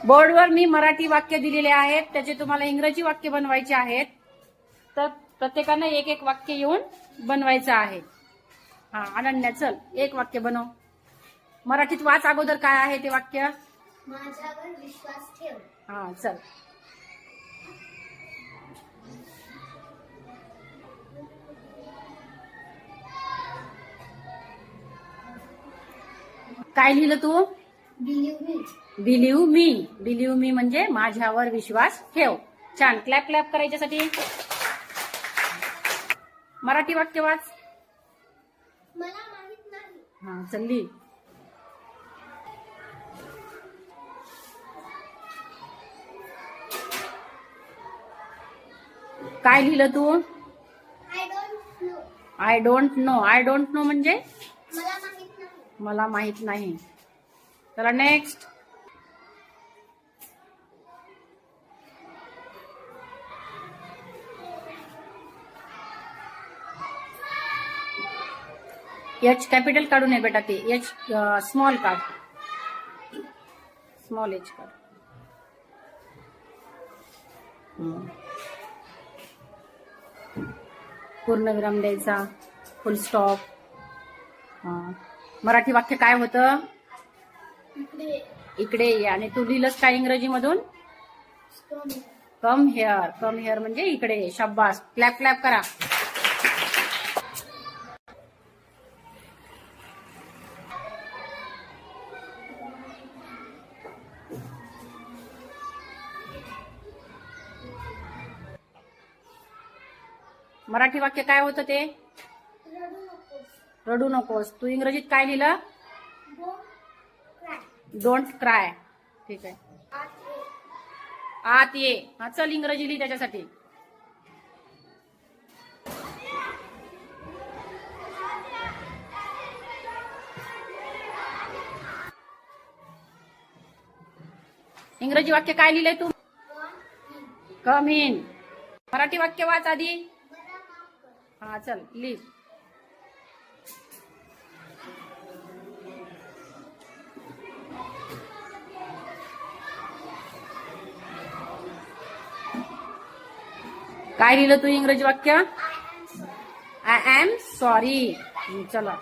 बोर्डवर मी मराठी वाक्य दिलेले आहेत, त्याचे तुम्हाला इंग्रजी वाक्य बनवायचे आहेत. तर प्रत्येकानं एक एक वाक्य येऊन बनवायचं आहे. हा, अनन्या चल एक वाक्य बनव. मराठीत वाच अगोदर काय आहे ते वाक्य. माझ्यावर विश्वास ठेव. हा चल. काय लिहिलं तू. बिलीव्ह मी. बिलीव्ह मी. बिलीव्ह मी म्हणजे माझ्यावर विश्वास ठेव. छान. Clap clap करायच्यासाठी. मराठी वाक्य वाच. मला माहित नाही. हा चल लिही. काय लिहिलं तू. I don't know. I don't know. I don't know म्हणजे मला माहित नाही. मला माहित नाही. चला नेक्स्ट. एच कॅपिटल काढू नये बेटा, ते एच स्मॉल काढ. स्मॉल एच काढ. पूर्णविराम द्यायचा. फुल स्टॉप. मराठी वाक्य काय होतं. इकडे. इकडे ये. आणि तू लिहिलंस काय इंग्रजी मधून. कम हेअर. कम हेअर म्हणजे इकडे ये. शाबास. क्लॅप क्लॅप करा. मराठी वाक्य काय होतं ते. रडू नकोस. रडू नकोस. तू इंग्रजीत काय लिहिलं. Don't cry. Don't cry. ठीक आहे. आत ये. आत ये. हा चल इंग्रजी लिही त्याच्यासाठी. इंग्रजी वाक्य काय लिहिलंय तू. कम इन. मराठी वाक्य वाच आधी. मला माफ कर. हा चल लिह. काय लिहिलं तू इंग्रजी वाक्य. I am sorry. चला.